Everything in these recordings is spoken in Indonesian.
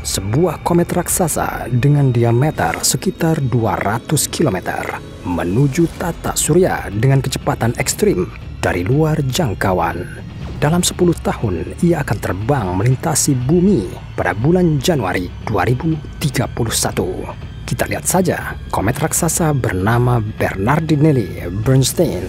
sebuah komet raksasa dengan diameter sekitar 200 km menuju tata surya dengan kecepatan ekstrim dari luar jangkauan. Dalam 10 tahun, ia akan terbang melintasi bumi pada bulan Januari 2031. Kita lihat saja, komet raksasa bernama Bernardinelli-Bernstein.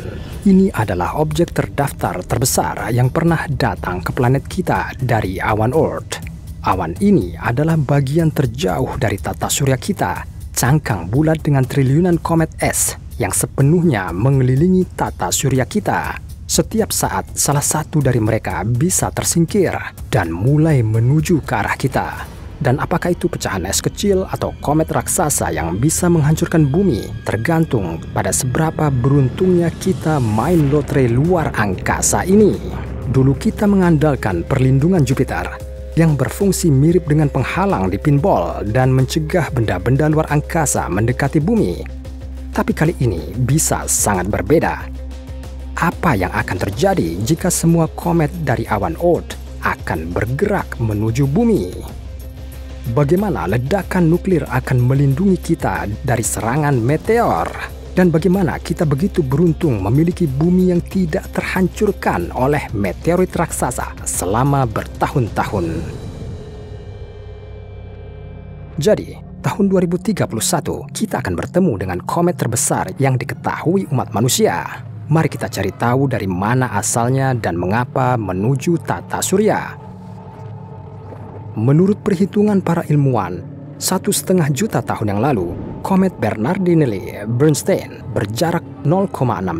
Ini adalah objek terdaftar terbesar yang pernah datang ke planet kita dari awan Oort. Awan ini adalah bagian terjauh dari tata surya kita, cangkang bulat dengan triliunan komet es yang sepenuhnya mengelilingi tata surya kita. Setiap saat, salah satu dari mereka bisa tersingkir dan mulai menuju ke arah kita. Dan apakah itu pecahan es kecil atau komet raksasa yang bisa menghancurkan bumi, tergantung pada seberapa beruntungnya kita main lotre luar angkasa ini. Dulu kita mengandalkan perlindungan Jupiter yang berfungsi mirip dengan penghalang di pinball dan mencegah benda-benda luar angkasa mendekati bumi. Tapi kali ini bisa sangat berbeda. Apa yang akan terjadi jika semua komet dari awan Oort akan bergerak menuju bumi? Bagaimana ledakan nuklir akan melindungi kita dari serangan meteor? Dan bagaimana kita begitu beruntung memiliki bumi yang tidak terhancurkan oleh meteorit raksasa selama bertahun-tahun? Jadi, tahun 2031 kita akan bertemu dengan komet terbesar yang diketahui umat manusia. Mari kita cari tahu dari mana asalnya dan mengapa menuju tata surya. Menurut perhitungan para ilmuwan, 1,5 juta tahun yang lalu, komet Bernardinelli-Bernstein berjarak 0,6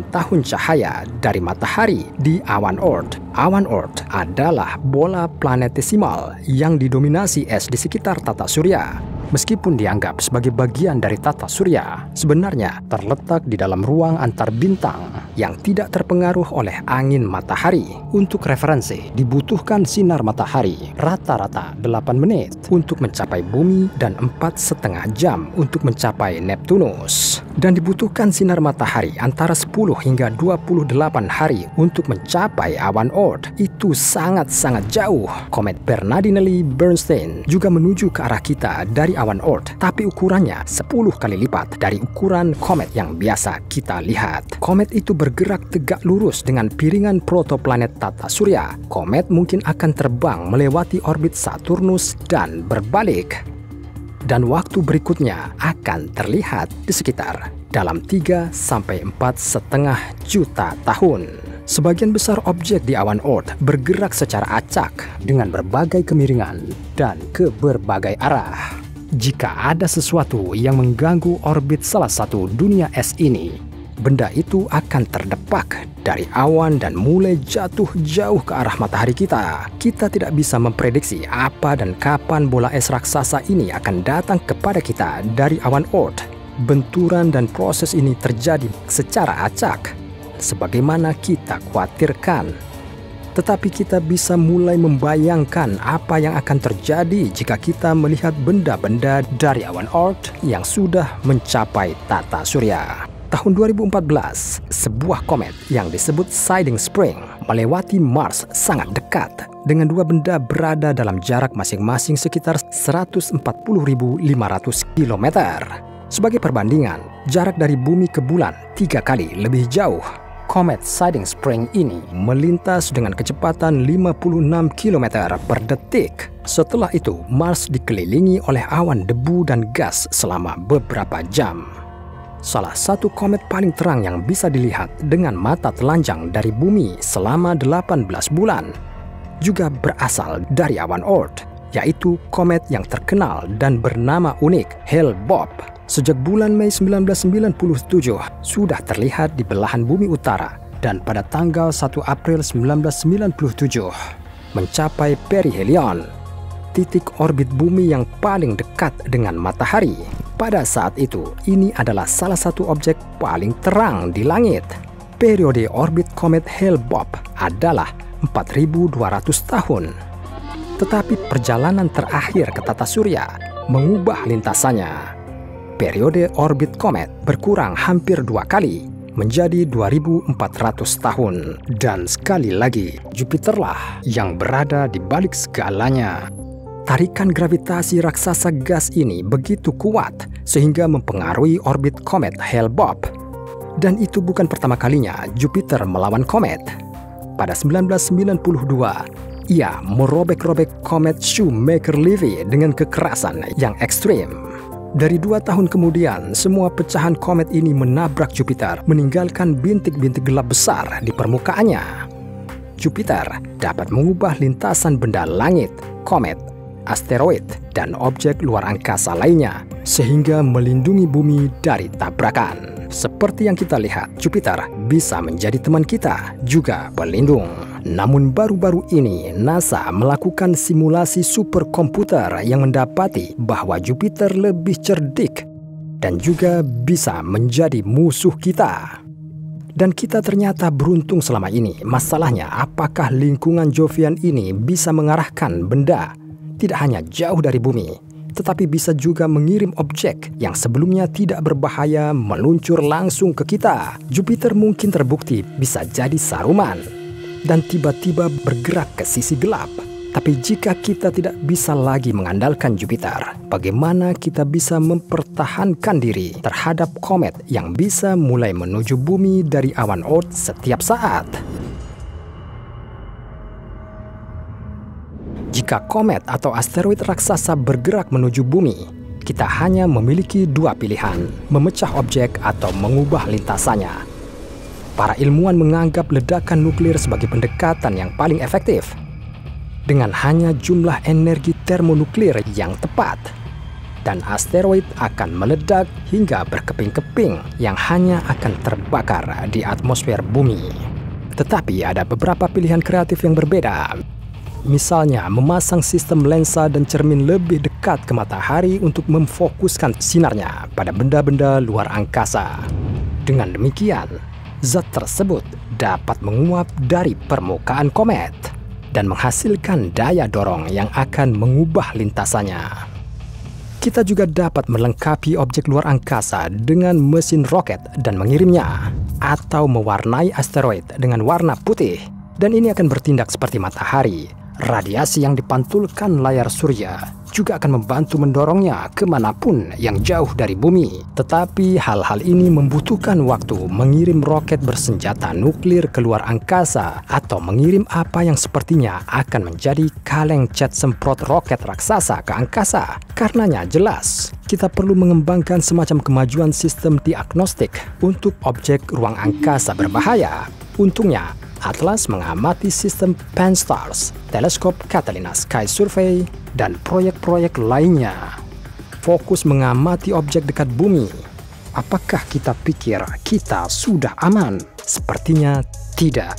tahun cahaya dari matahari di awan Oort. Awan Oort adalah bola planetesimal yang didominasi es di sekitar tata surya. Meskipun dianggap sebagai bagian dari tata surya, sebenarnya terletak di dalam ruang antar bintang yang tidak terpengaruh oleh angin matahari. Untuk referensi, dibutuhkan sinar matahari rata-rata 8 menit untuk mencapai bumi dan 4,5 jam untuk mencapai Neptunus. Dan dibutuhkan sinar matahari antara 10 hingga 28 hari untuk mencapai awan Oort. Itu sangat-sangat jauh. Komet Bernardinelli-Bernstein juga menuju ke arah kita dari awan Oort, tapi ukurannya 10 kali lipat dari ukuran komet yang biasa kita lihat. Komet itu bergerak tegak lurus dengan piringan protoplanet tata surya. Komet mungkin akan terbang melewati orbit Saturnus dan berbalik. Dan waktu berikutnya akan terlihat di sekitar dalam 3-4,5 juta tahun. Sebagian besar objek di awan Oort bergerak secara acak dengan berbagai kemiringan dan ke berbagai arah. Jika ada sesuatu yang mengganggu orbit salah satu dunia es ini, benda itu akan terdepak dari awan dan mulai jatuh jauh ke arah matahari kita. Kita tidak bisa memprediksi apa dan kapan bola es raksasa ini akan datang kepada kita dari awan Oort. Benturan dan proses ini terjadi secara acak, sebagaimana kita khawatirkan. Tetapi kita bisa mulai membayangkan apa yang akan terjadi jika kita melihat benda-benda dari awan Oort yang sudah mencapai tata surya. Tahun 2014, sebuah komet yang disebut Siding Spring melewati Mars sangat dekat dengan dua benda berada dalam jarak masing-masing sekitar 140.500 km. Sebagai perbandingan, jarak dari bumi ke bulan 3 kali lebih jauh. Komet Siding Spring ini melintas dengan kecepatan 56 km per detik. Setelah itu, Mars dikelilingi oleh awan debu dan gas selama beberapa jam. Salah satu komet paling terang yang bisa dilihat dengan mata telanjang dari bumi selama 18 bulan juga berasal dari awan Oort, yaitu komet yang terkenal dan bernama unik Hale-Bopp. Sejak bulan Mei 1997 sudah terlihat di belahan bumi utara dan pada tanggal 1 April 1997 mencapai perihelion, titik orbit bumi yang paling dekat dengan matahari. Pada saat itu, ini adalah salah satu objek paling terang di langit. Periode orbit komet Hale-Bopp adalah 4.200 tahun. Tetapi perjalanan terakhir ke tata surya mengubah lintasannya. Periode orbit komet berkurang hampir 2 kali menjadi 2.400 tahun. Dan sekali lagi, Jupiterlah yang berada di balik segalanya. Tarikan gravitasi raksasa gas ini begitu kuat sehingga mempengaruhi orbit komet Hale-Bopp. Dan itu bukan pertama kalinya Jupiter melawan komet. Pada 1992, ia merobek-robek komet Shoemaker-Levy dengan kekerasan yang ekstrim. Dari 2 tahun kemudian, semua pecahan komet ini menabrak Jupiter, meninggalkan bintik-bintik gelap besar di permukaannya. Jupiter dapat mengubah lintasan benda langit, komet, asteroid, dan objek luar angkasa lainnya, sehingga melindungi bumi dari tabrakan. Seperti yang kita lihat, Jupiter bisa menjadi teman kita, juga pelindung. Namun baru-baru ini, NASA melakukan simulasi superkomputer yang mendapati bahwa Jupiter lebih cerdik dan juga bisa menjadi musuh kita. Dan kita ternyata beruntung selama ini. Masalahnya, apakah lingkungan Jovian ini bisa mengarahkan benda tidak hanya jauh dari bumi, tetapi bisa juga mengirim objek yang sebelumnya tidak berbahaya meluncur langsung ke kita. Jupiter mungkin terbukti bisa jadi Saruman dan tiba-tiba bergerak ke sisi gelap. Tapi jika kita tidak bisa lagi mengandalkan Jupiter, bagaimana kita bisa mempertahankan diri terhadap komet yang bisa mulai menuju bumi dari awan Oort setiap saat? Jika komet atau asteroid raksasa bergerak menuju bumi, kita hanya memiliki 2 pilihan, memecah objek atau mengubah lintasannya. Para ilmuwan menganggap ledakan nuklir sebagai pendekatan yang paling efektif. Dengan hanya jumlah energi termonuklir yang tepat, dan asteroid akan meledak hingga berkeping-keping yang hanya akan terbakar di atmosfer bumi. Tetapi ada beberapa pilihan kreatif yang berbeda. Misalnya, memasang sistem lensa dan cermin lebih dekat ke matahari untuk memfokuskan sinarnya pada benda-benda luar angkasa. Dengan demikian, zat tersebut dapat menguap dari permukaan komet dan menghasilkan daya dorong yang akan mengubah lintasannya. Kita juga dapat melengkapi objek luar angkasa dengan mesin roket dan mengirimnya, atau mewarnai asteroid dengan warna putih, dan ini akan bertindak seperti matahari. Radiasi yang dipantulkan layar surya juga akan membantu mendorongnya kemanapun yang jauh dari bumi. Tetapi hal-hal ini membutuhkan waktu. Mengirim roket bersenjata nuklir ke luar angkasa atau mengirim apa yang sepertinya akan menjadi kaleng cat semprot roket raksasa ke angkasa. Karenanya jelas, kita perlu mengembangkan semacam kemajuan sistem diagnostik untuk objek ruang angkasa berbahaya. Untungnya, Atlas mengamati sistem Pan-STARRS, teleskop Catalina Sky Survey, dan proyek-proyek lainnya. Fokus mengamati objek dekat bumi. Apakah kita pikir kita sudah aman? Sepertinya tidak.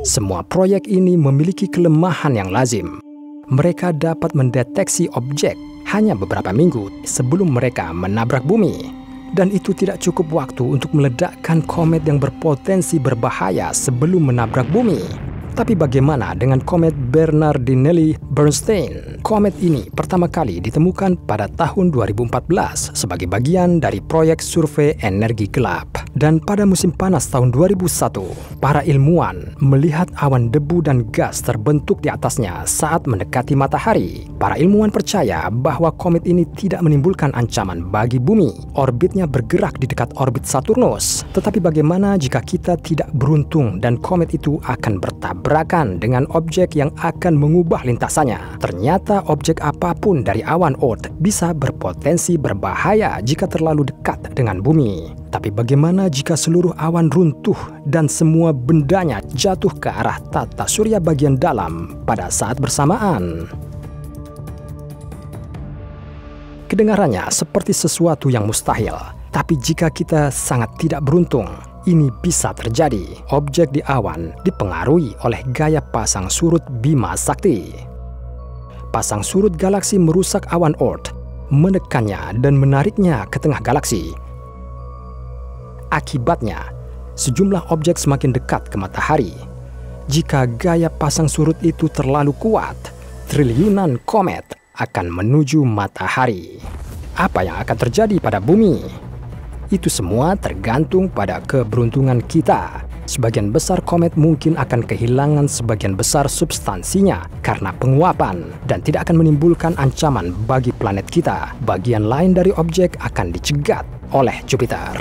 Semua proyek ini memiliki kelemahan yang lazim. Mereka dapat mendeteksi objek hanya beberapa minggu sebelum mereka menabrak bumi. Dan itu tidak cukup waktu untuk meledakkan komet yang berpotensi berbahaya sebelum menabrak bumi. Tapi bagaimana dengan komet Bernardinelli-Bernstein? Komet ini pertama kali ditemukan pada tahun 2014 sebagai bagian dari proyek survei energi gelap. Dan pada musim panas tahun 2001, para ilmuwan melihat awan debu dan gas terbentuk di atasnya saat mendekati matahari. Para ilmuwan percaya bahwa komet ini tidak menimbulkan ancaman bagi bumi. Orbitnya bergerak di dekat orbit Saturnus. Tetapi bagaimana jika kita tidak beruntung dan komet itu akan bertabrakan dengan objek yang akan mengubah lintasannya? Ternyata objek apapun dari awan Oort bisa berpotensi berbahaya jika terlalu dekat dengan bumi. Tapi bagaimana jika seluruh awan runtuh dan semua bendanya jatuh ke arah tata surya bagian dalam pada saat bersamaan? Kedengarannya seperti sesuatu yang mustahil, tapi jika kita sangat tidak beruntung, ini bisa terjadi. Objek di awan dipengaruhi oleh gaya pasang surut Bima Sakti. Pasang surut galaksi merusak awan Oort, menekannya dan menariknya ke tengah galaksi. Akibatnya, sejumlah objek semakin dekat ke matahari. Jika gaya pasang surut itu terlalu kuat, triliunan komet akan menuju matahari. Apa yang akan terjadi pada bumi? Itu semua tergantung pada keberuntungan kita. sebagian besar komet mungkin akan kehilangan sebagian besar substansinya karena penguapan dan tidak akan menimbulkan ancaman bagi planet kita. Bagian lain dari objek akan dicegat oleh Jupiter.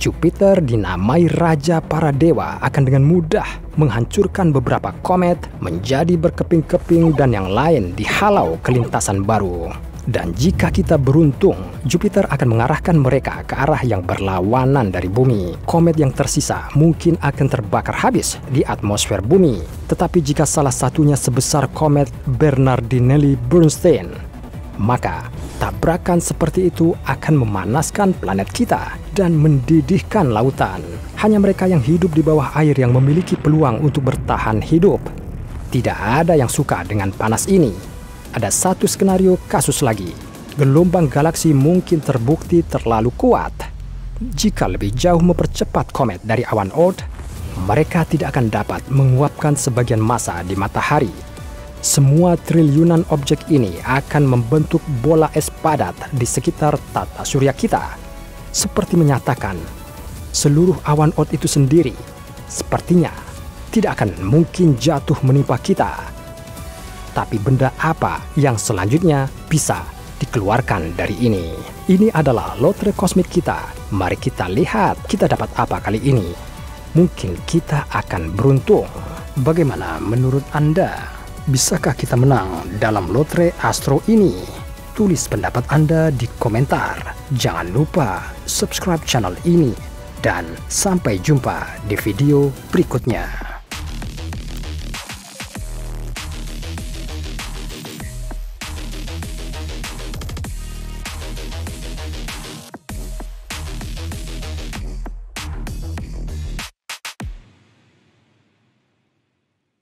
Jupiter, dinamai raja para dewa, akan dengan mudah menghancurkan beberapa komet menjadi berkeping-keping dan yang lain dihalau ke lintasan baru. Dan jika kita beruntung, Jupiter akan mengarahkan mereka ke arah yang berlawanan dari bumi. Komet yang tersisa mungkin akan terbakar habis di atmosfer bumi. Tetapi jika salah satunya sebesar komet Bernardinelli-Bernstein, maka tabrakan seperti itu akan memanaskan planet kita dan mendidihkan lautan. Hanya mereka yang hidup di bawah air yang memiliki peluang untuk bertahan hidup. Tidak ada yang suka dengan panas ini. Ada satu skenario kasus lagi. Gelombang galaksi mungkin terbukti terlalu kuat. Jika lebih jauh mempercepat komet dari awan Oort, mereka tidak akan dapat menguapkan sebagian massa di matahari. Semua triliunan objek ini akan membentuk bola es padat di sekitar tata surya kita. Seperti menyatakan, seluruh awan Oort itu sendiri sepertinya tidak akan mungkin jatuh menimpa kita. Tapi benda apa yang selanjutnya bisa dikeluarkan dari ini? Ini adalah lotre kosmik kita. Mari kita lihat kita dapat apa kali ini. Mungkin kita akan beruntung. Bagaimana menurut Anda? Bisakah kita menang dalam lotre astro ini? Tulis pendapat Anda di komentar. Jangan lupa subscribe channel ini. Dan sampai jumpa di video berikutnya.